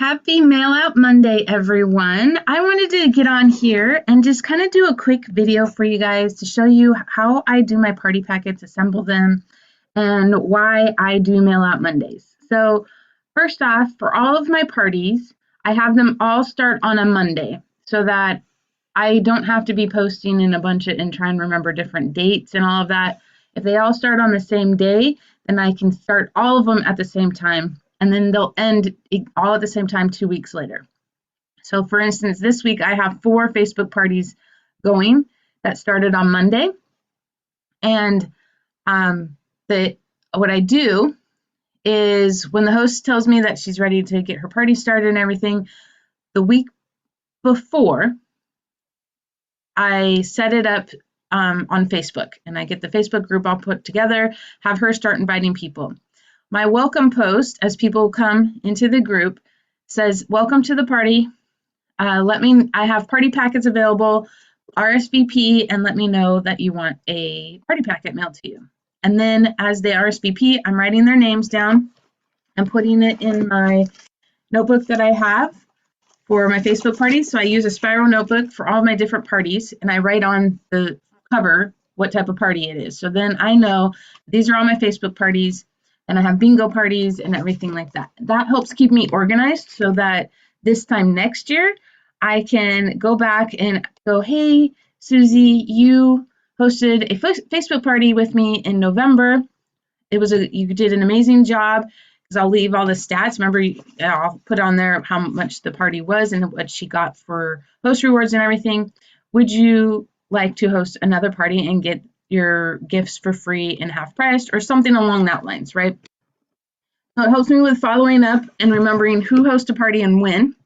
Happy Mail Out Monday, everyone. I wanted to get on here and just kind of do a quick video for you guys to show you how I do my party packets, assemble them, and why I do Mail Out Mondays. So first off, for all of my parties, I have them all start on a Monday so that I don't have to be posting in a bunch of and try and remember different dates and all of that. If they all start on the same day, then I can start all of them at the same time, and then they'll end all at the same time 2 weeks later. So for instance, this week I have 4 Facebook parties going that started on Monday. And what I do is when the host tells me that she's ready to get her party started and everything, the week before, I set it up on Facebook, and I get the Facebook group all put together, have her start inviting people. My welcome post, as people come into the group, says, "Welcome to the party. I have party packets available, RSVP, and let me know that you want a party packet mailed to you." And then as they RSVP, I'm writing their names down and putting it in my notebook that I have for my Facebook parties. So I use a spiral notebook for all my different parties, and I write on the cover what type of party it is. So then I know these are all my Facebook parties, and I have bingo parties and everything like that. That helps keep me organized so that this time next year, I can go back and go, "Hey, Susie, you hosted a Facebook party with me in November. You did an amazing job." Because I'll leave all the stats. Remember, I'll put on there how much the party was and what she got for host rewards and everything. "Would you like to host another party and get your gifts for free and half priced," or something along that lines, right? So it helps me with following up and remembering who hosts a party and when.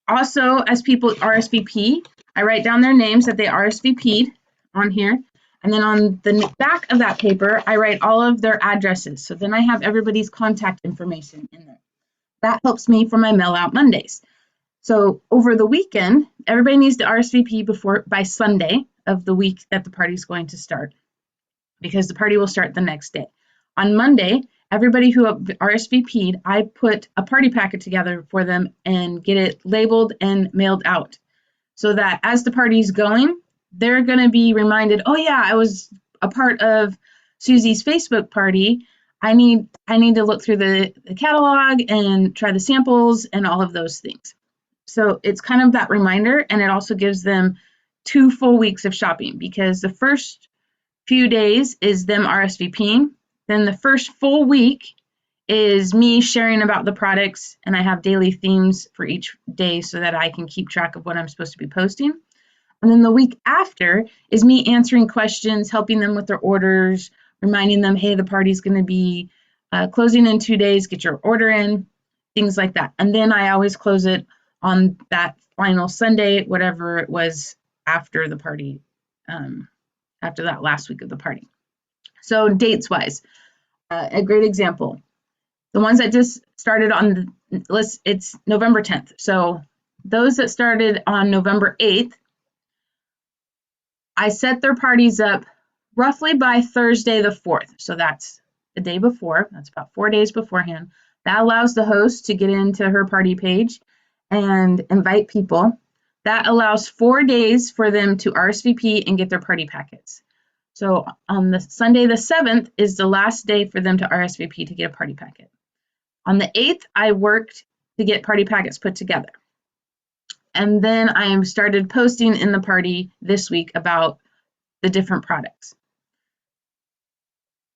Also, as people RSVP, I write down their names that they RSVP'd on here. And then on the back of that paper, I write all of their addresses. So then I have everybody's contact information in there. That helps me for my Mail Out Mondays. So over the weekend, everybody needs to RSVP by Sunday of the week that the party's going to start, because the party will start the next day. On Monday, everybody who RSVP'd, I put a party packet together for them and get it labeled and mailed out, so that as the party's going, they're going to be reminded, "Oh yeah, I was a part of Susie's Facebook party. I need to look through the catalog and try the samples and all of those things." So it's kind of that reminder, and it also gives them 2 full weeks of shopping, because the first few days is them RSVPing. Then the first full week is me sharing about the products, and I have daily themes for each day so that I can keep track of what I'm supposed to be posting. And then the week after is me answering questions, helping them with their orders, reminding them, "Hey, the party's going to be closing in 2 days, get your order in," things like that. And then I always close it on that final Sunday, whatever it was after the party, after that last week of the party. So dates wise, a great example. The ones that just started on the list, it's November 10th. So those that started on November 8th, I set their parties up roughly by Thursday the 4th. So that's the day before. That's about 4 days beforehand. That allows the host to get into her party page and invite people. That allows 4 days for them to RSVP and get their party packets. So on the Sunday the 7th is the last day for them to RSVP to get a party packet. On the 8th, I worked to get party packets put together. And then I started posting in the party this week about the different products.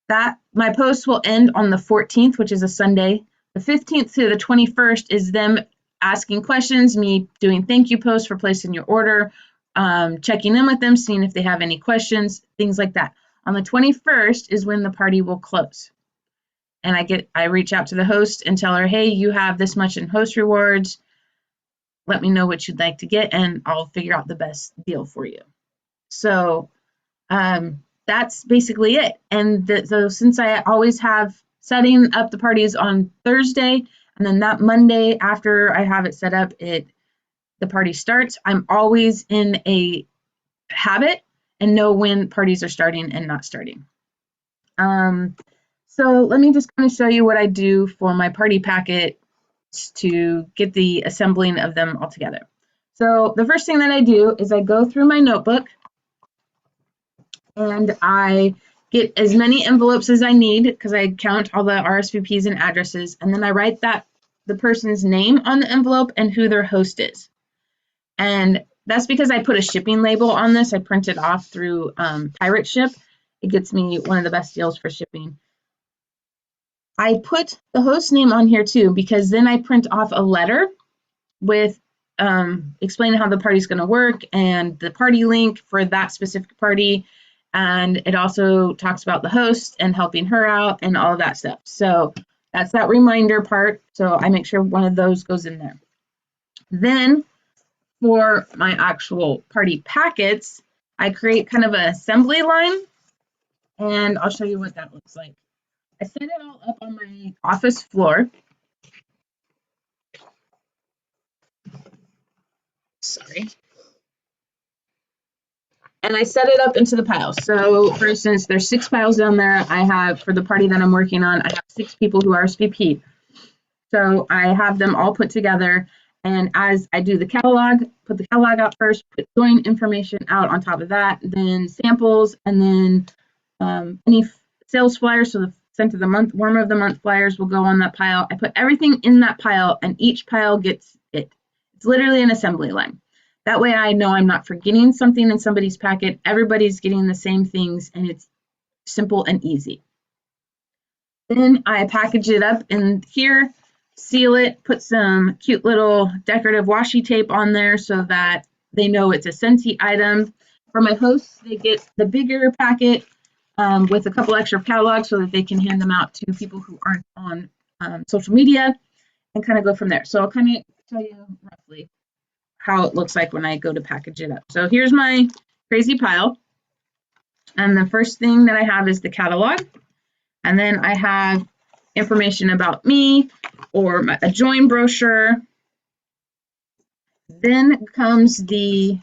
My post will end on the 14th, which is a Sunday. The 15th to the 21st is them asking questions, me doing thank you posts for placing your order, checking in with them, seeing if they have any questions, things like that. On the 21st is when the party will close. And I reach out to the host and tell her, "Hey, you have this much in host rewards. Let me know what you'd like to get, and I'll figure out the best deal for you." So that's basically it. And so since I always have setting up the parties on Thursday, and then that Monday after I have it set up, the party starts, I'm always in a habit and know when parties are starting and not starting. So let me just kind of show you what I do for my party packet to get the assembling of them all together. So the first thing that I do is I go through my notebook and I get as many envelopes as I need because I count all the RSVPs and addresses, and then I write the person's name on the envelope and who their host is. And that's because I put a shipping label on this. I print it off through Pirate Ship. It gets me one of the best deals for shipping. I put the host name on here too because then I print off a letter with explaining how the party's going to work and the party link for that specific party. And it also talks about the host and helping her out and all of that stuff. So that's that reminder part. So I make sure one of those goes in there. Then for my actual party packets, I create kind of an assembly line, and I'll show you what that looks like. I set it all up on my office floor. Sorry. And I set it up into the piles. So for instance, there's 6 piles down there. I have, for the party that I'm working on, I have 6 people who RSVP'd. So I have them all put together. And as I do the catalog, put the catalog out first, put join information out on top of that, then samples, and then any sales flyers, so the scent of the month, warmer of the month flyers will go on that pile. I put everything in that pile, and each pile gets it. It's literally an assembly line. That way I know I'm not forgetting something in somebody's packet. Everybody's getting the same things, and it's simple and easy. Then I package it up in here, seal it, put some cute little decorative washi tape on there so that they know it's a Scentsy item. For my hosts, they get the bigger packet with a couple extra catalogs so that they can hand them out to people who aren't on social media and kind of go from there. So I'll kind of tell you roughly how it looks like when I go to package it up. So here's my crazy pile. And the first thing that I have is the catalog. And then I have information about me or a join brochure. Then comes the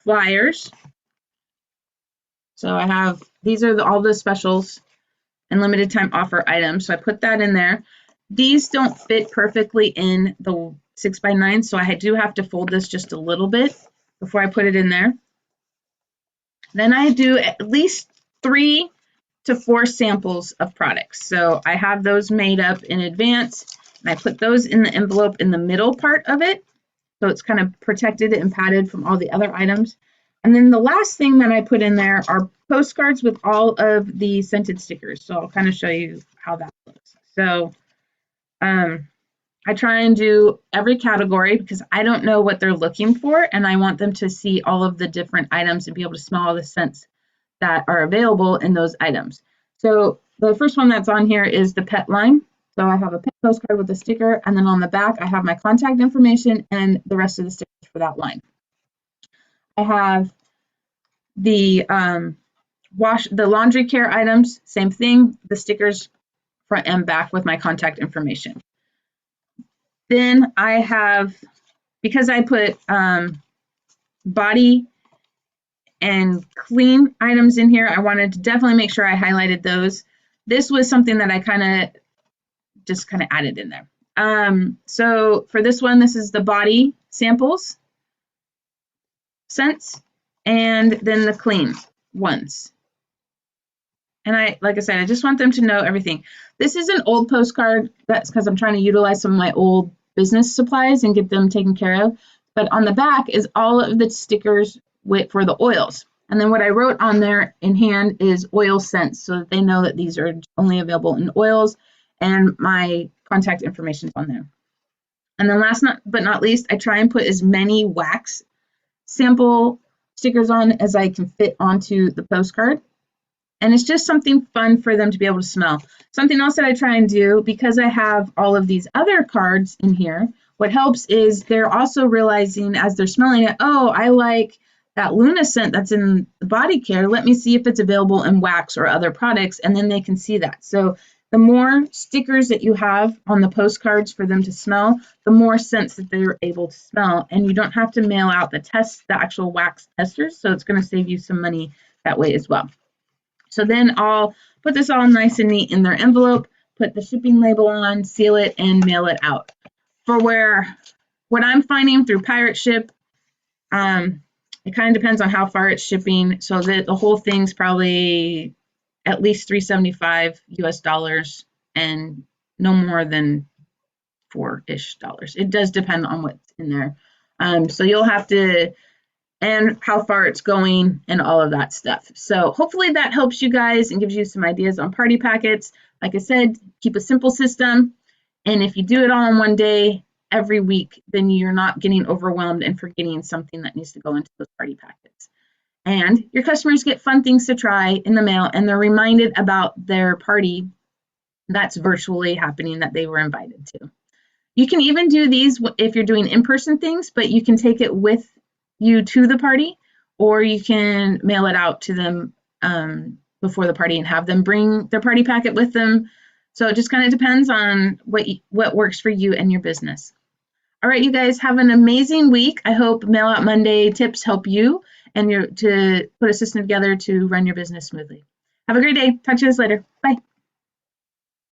flyers. So I have, these are all the specials and limited time offer items. So I put that in there. These don't fit perfectly in the 6x9, so I do have to fold this just a little bit before I put it in there. Then I do at least 3 to 4 samples of products. So I have those made up in advance, and I put those in the envelope in the middle part of it, so it's kind of protected and padded from all the other items. And then the last thing that I put in there are postcards with all of the scented stickers. So I'll kind of show you how that looks. So I try and do every category because I don't know what they're looking for, and I want them to see all of the different items and be able to smell all the scents that are available in those items. So the first one that's on here is the pet line. So I have a pet postcard with a sticker, and then on the back I have my contact information and the rest of the stickers for that line. I have the laundry care items, same thing, the stickers front and back with my contact information. Then I have, because I put body and clean items in here, I wanted to definitely make sure I highlighted those. This was something that I just added in there. So for this one, this is the body samples, scents, and then the clean ones. And like I said, I just want them to know everything. This is an old postcard. That's because I'm trying to utilize some of my old business supplies and get them taken care of. But on the back is all of the stickers for the oils. And then what I wrote on there in hand is oil scents, so that they know that these are only available in oils, and my contact information is on there. And then last but not least, I try and put as many wax sample stickers on as I can fit onto the postcard. And it's just something fun for them to be able to smell. Something else that I try and do, because I have all of these other cards in here, what helps is they're also realizing as they're smelling it, oh, I like that Luna scent that's in the body care. Let me see if it's available in wax or other products, and then they can see that. So the more stickers that you have on the postcards for them to smell, the more scents that they're able to smell. And you don't have to mail out the actual wax testers, so it's going to save you some money that way as well. So then I'll put this all nice and neat in their envelope, put the shipping label on, seal it, and mail it out. For what I'm finding through Pirate Ship, it kind of depends on how far it's shipping. So the whole thing's probably at least $375 US and no more than $4-ish. It does depend on what's in there. So you'll have to, and how far it's going and all of that stuff. So hopefully that helps you guys and gives you some ideas on party packets. Like I said, keep a simple system. And if you do it all in one day, every week, then you're not getting overwhelmed and forgetting something that needs to go into those party packets. And your customers get fun things to try in the mail, and they're reminded about their party that's virtually happening that they were invited to. You can even do these if you're doing in-person things, but you can take it with you to the party, or you can mail it out to them before the party and have them bring their party packet with them. So it just kind of depends on what works for you and your business. All right, you guys have an amazing week. I hope Mail Out Monday tips help you and to put a system together to run your business smoothly. Have a great day. Talk to you guys later. Bye.